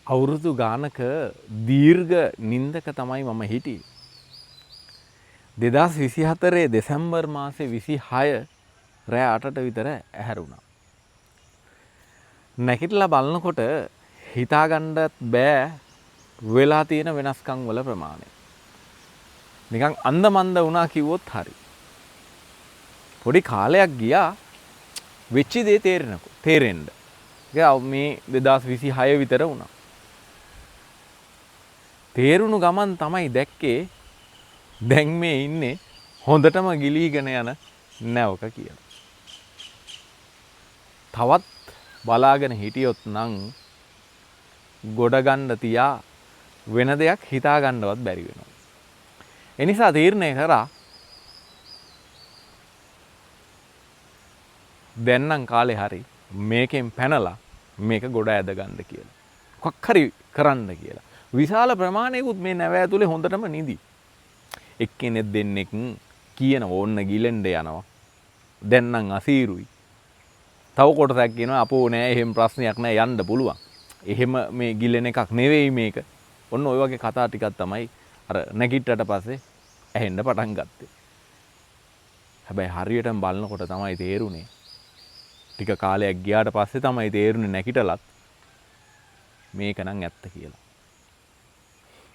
අවුරුදු ගානක දීර්ඝ නින්දක තමයි මම හිටියේ. 2024 දෙසැම්බර් මාසේ 26 රෑ 8ට විතර ඇහැරුණා. නැගිටලා බලනකොට හිතාගන්නත් බෑ වෙලා තියෙන වෙනස්කම් වල ප්‍රමාණය. නිකන් අන්දමන්ද වුණා කිව්වොත් හරි. පොඩි කාලයක් ගියා වෙච්ච දේ තේරෙන්න. ඒක මේ 2026 විතර වුණා. තේරුණු ගමන් තමයි දැක්කේ දැන් මේ ඉන්නේ හොඳටම ගිලීගෙන යන නැවක කියලා. තවත් බලාගෙන හිටියොත් නම් ගොඩ ගන්න තියා වෙන දෙයක් හිතා ගන්නවත් බැරි වෙනවා. ඒ නිසා තීරණය කරා දැන් නම් කාලේ හරි මේකෙන් පැනලා මේක ගොඩ ඇද ගන්න කියලා. මොකක් හරි කරන්න කියලා. විශාල ප්‍රමාණයකුත් මේ නැව ඇතුලේ හොඳටම නිදි. එක්කෙනෙක් දෙන්නෙක් කියන ඕන්න ගිලෙන්න යනවා. දැන් නම් අසීරුයි. තව කොටසක් කියනවා අපෝ නෑ එහෙම ප්‍රශ්නයක් නෑ යන්න පුළුවන්. එහෙම මේ ගිලෙන එකක් නෙවෙයි මේක. ඔන්න ඔය වගේ කතා ටිකක් තමයි අර නැගිට්ටට පස්සේ ඇහෙන්න පටන් ගත්තේ. හැබැයි හරියටම බලනකොට තමයි තේරුනේ. ටික කාලයක් ගියාට පස්සේ තමයි තේරුනේ නැගිටලත් මේක නම් ඇත්ත කියලා.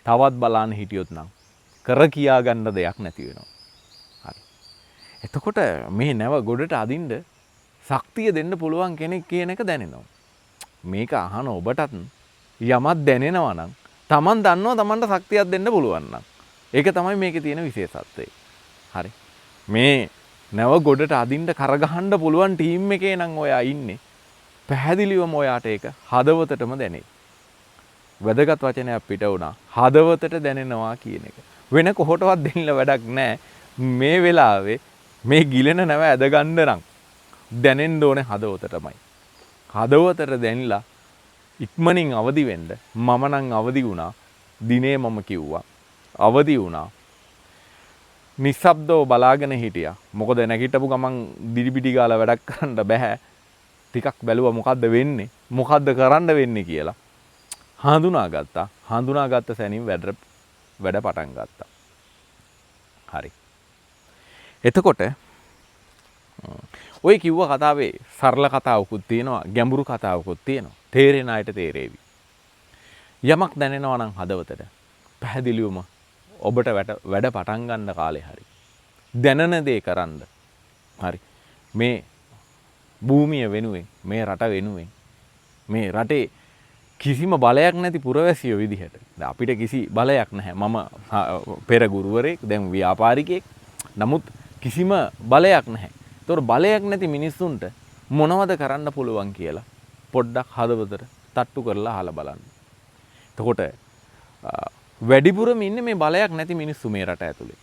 තවත් බලන්න හිටියොත් නම් කර කියා ගන්න දෙයක් නැති වෙනවා. හරි. එතකොට මේ නැව ගොඩට අදින්න ශක්තිය දෙන්න පුළුවන් කෙනෙක් කියන එක දැනෙනවා. මේක අහන ඔබටත් යමක් දැනෙනවා නම් Taman දන්නවා Tamanට ශක්තියක් දෙන්න පුළුවන් නම් ඒක තමයි මේකේ තියෙන විශේෂත්වය. හරි. මේ නැව ගොඩට අදින්න කරගහන්න පුළුවන් ටීම් එකේ නම් ඔයා ඉන්නේ. පැහැදිලිවම ඔයාට ඒක හදවතටම දැනේ. වැදගත් වචනයක් පිට වුණා. හදවතට දැනෙනවා කියන එක. වෙන කොහොටවත් දෙන්න වැඩක් නැහැ. මේ වෙලාවේ මේ ගිලෙන නැව ඇද ගන්න නම් දැනෙන්න ඕනේ හදවතටමයි. හදවතට දැනිලා ඉක්මනින් අවදි වෙන්න මම නම් අවදි වුණා. දිනේ මම කිව්වා. අවදි වුණා. නිස්සබ්දව බලාගෙන හිටියා. මොකද නැගිටපු ගමන් දිලිබිඩි ගාලා වැඩක් කරන්න බෑ. ටිකක් බැලුවා මොකද්ද වෙන්නේ? මොකද්ද කරන්න වෙන්නේ කියලා. හඳුනාගත්තා. හඳුනාගත්ත සැනින් වැඩ පටන් ගත්තා. හරි. එතකොට ඔය කිව්ව කතාවේ සරල කතාවකුත් තියෙනවා, ගැඹුරු කතාවකුත් තියෙනවා. තේරෙන අයට තේරෙවි. යමක් දැනෙනවා නම් හදවතට පැහැදිලිවම ඔබට වැඩ පටන් ගන්න කාලේ හරි. දැනන දේ කරන්න. හරි. මේ භූමිය වෙනුවෙන්, මේ රට වෙනුවෙන්, මේ රටේ කිසිම බලයක් නැති පුරවැසියෝ විදිහට. දැන් අපිට කිසි බලයක් නැහැ. මම පෙර ගුරුවරයෙක්, දැන් ව්‍යාපාරිකයෙක්. නමුත් කිසිම බලයක් නැහැ. ඒතකොට බලයක් නැති මිනිස්සුන්ට මොනවද කරන්න පුළුවන් කියලා පොඩ්ඩක් හදවතට තට්ටු කරලා අහලා බලන්න. එතකොට වැඩිපුරම ඉන්නේ මේ බලයක් නැති මිනිස්සු මේ රට ඇතුලේ.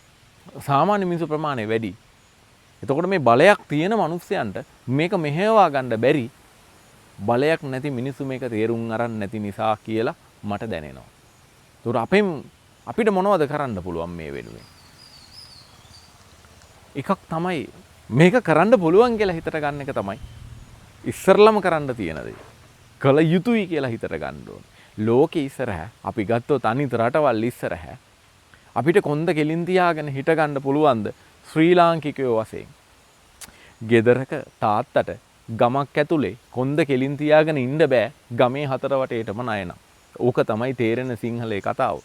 සාමාන්‍ය මිනිස්සු ප්‍රමාණය වැඩි. එතකොට මේ බලයක් තියෙන මිනිස්සයන්ට මේක මෙහෙවා ගන්න බැරි. බලයක් නැති මිනිස්සු මේක තේරුම් අරන් නැති නිසා කියලා මට දැනෙනවා. ඒතකොට අපිට මොනවද කරන්න පුළුවන් මේ වෙනුවෙන්? එකක් තමයි මේක කරන්න පුළුවන් කියලා හිතට ගන්න එක තමයි ඉස්සරලම කරන්න තියෙන දේ. කළ යුතුයි කියලා හිතට ගන්න ඕනේ. ලෝකෙ ඉස්සරහ අපි ගත්තොත් අනිත් රටවල් ඉස්සරහ අපිට කොන්ද කෙලින් තියාගෙන හිට ගන්න පුළුවන්ද ශ්‍රී ලාංකිකයෝ වශයෙන්? ගෙදරක තාත්තට ගමක් ඇතුලේ කොන්ද කෙලින් තියාගෙන ඉන්න බෑ ගමේ හතර වටේටම නයන. ඕක තමයි තේරෙන සිංහලේ කතාව.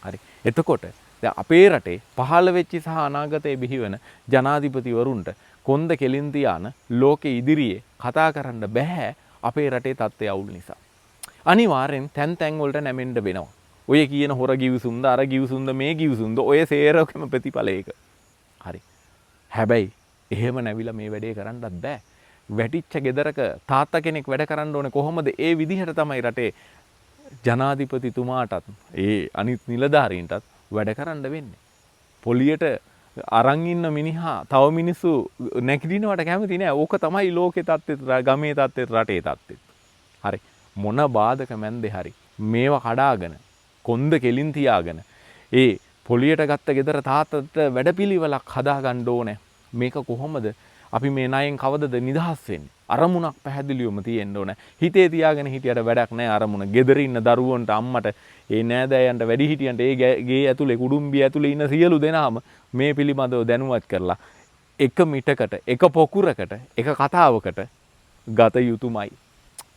හරි. එතකොට දැන් අපේ රටේ පහළ වෙච්ච සහ අනාගතයේ බිහිවන ජනාධිපතිවරුන්ට කොන්ද කෙලින් තියාන ලෝකෙ ඉදිරියේ කතා කරන්න බෑ අපේ රටේ තත්ත්වය අවුල් නිසා. අනිවාර්යෙන් තැන් වලට නැමෙන්න වෙනවා. ඔය කියන හොර ගිවිසුම්ද අර ගිවිසුම්ද මේ ගිවිසුම්ද ඔය සේරකම ප්‍රතිඵලයක. හරි. හැබැයි එහෙම නැවිලා මේ වැඩේ කරන්නත් බෑ. වැටිච්ච ගෙදරක තාත්තා කෙනෙක් වැඩ කරන්න ඕනේ කොහොමද? ඒ විදිහට තමයි රටේ ජනාධිපතිතුමාටත් ඒ අනිත් නිලධාරීන්ටත් වැඩ කරන්න වෙන්නේ. පොලියට අරන් ඉන්න මිනිහා තව මිනිස්සු නැගිටිනවට කැමති නෑ. ඕක තමයි ලෝකේ තත්ත්වෙත්, ගමේ තත්ත්වෙත්, රටේ තත්ත්වෙත්. හරි. මොන බාධක මැන්දේ හරි මේවා කඩාගෙන කොන්ද කෙලින් තියාගෙන ඒ පොලියට ගත්ත ගෙදර තාත්තට වැඩපිළිවෙලක් හදාගන්න ඕනේ. මේක කොහොමද අපි මේ ණයෙන් කවදද නිදහස් වෙන්නේ? අරමුණක් පැහැදිලිවම තියෙන්න ඕන. හිතේ තියාගෙන හිටියට වැඩක් නැහැ අරමුණ. ගෙදර ඉන්න දරුවන්ට අම්මට ඒ නෑදෑයන්ට වැඩිහිටියන්ට ඒ ගේ ඇතුලේ කුඩුම්බිය ඇතුලේ ඉන්න සියලු දෙනාම මේ පිළිබඳව දැනුවත් කරලා එක මිටකට එක පොකුරකට එක කතාවකට ගත යුතුමයි.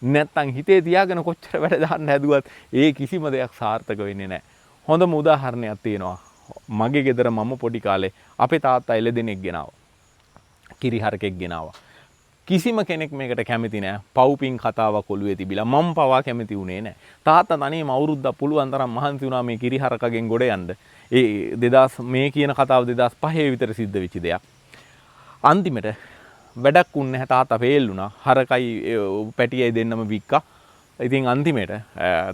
නැත්තම් හිතේ තියාගෙන කොච්චර වැඩ දාන්න හැදුවත් ඒ කිසිම දෙයක් සාර්ථක වෙන්නේ නැහැ. හොඳම උදාහරණයක් තියෙනවා. මගේ ගෙදර මම පොඩි කාලේ අපේ තාත්තා එළදෙනෙක් ගෙනාවා. කිරිහරකෙක් ගෙනාවා. කිසිම කෙනෙක් මේකට කැමති නෑ. පව්පින් කතාවක් ඔළුවේ තිබිලා මම පවා කැමති උනේ නෑ. තාත්තා තනියම අවුරුද්දක් පුළුවන් තරම් මහන්සි වුණා මේ කිරිහරකගෙන් ගොඩ යන්න. ඒ 2000 මේ කියන කතාව 2005 විතර සිද්ධ වෙච්ච දෙයක්. අන්තිමට වැඩක් උන්නේ නැහැ. තාත්තා ෆේල් වුණා. හරකයි පැටියයි දෙන්නම වික්කා. ඉතින් අන්තිමට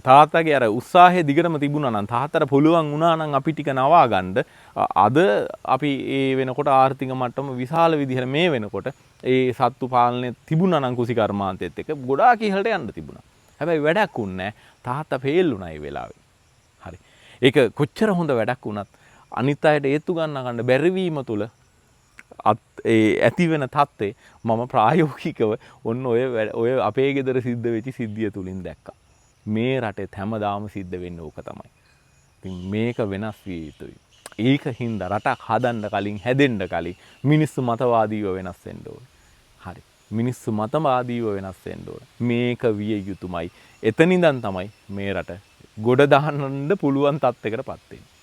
තාත්තගේ අර උත්සාහය දිගටම තිබුණා නම් තාත්තට පුළුවන් වුණා නම් අපි ටික නවා ගන්න අද අපි ඒ වෙනකොට ආර්ථික මට්ටම විශාල විදිහට මේ වෙනකොට ඒ සත්තු පාලනය තිබුණා නම් කුසි කර්මාන්තයත් එක්ක ගොඩාක් ඉහළට යන්න තිබුණා. හැබැයි වැඩක් උන්නේ නැහැ. තාත්තා ෆේල් වුණා ඒ වෙලාවේ. හරි. ඒක කොච්චර හොඳ වැඩක් වුණත් අනිත් අයට ඒත්තු ගන්න බැරිවීම තුල ඇති වෙන තත්ත්වේ මම ප්‍රායෝගිකව ඔන්න ඔය අපේ ගෙදර සිද්ධ වෙච්ච සිද්ධිය තුලින් දැක්කා. මේ රටේ හැමදාම සිද්ධ වෙන්නේ ඕක තමයි. ඉතින් මේක වෙනස් විය යුතුයි. ඒකින්ද රටක් හදන්න කලින් හැදෙන්න කලින් මිනිස්සු මතවාදීව වෙනස් වෙන්න ඕනේ. හරි. මිනිස්සු මතවාදීව වෙනස් වෙන්න ඕනේ. මේක විය යුතුමයි. එතනින්දන් තමයි මේ රට ගොඩ දාන්න පුළුවන් තත්යකටපත් වෙන්නේ.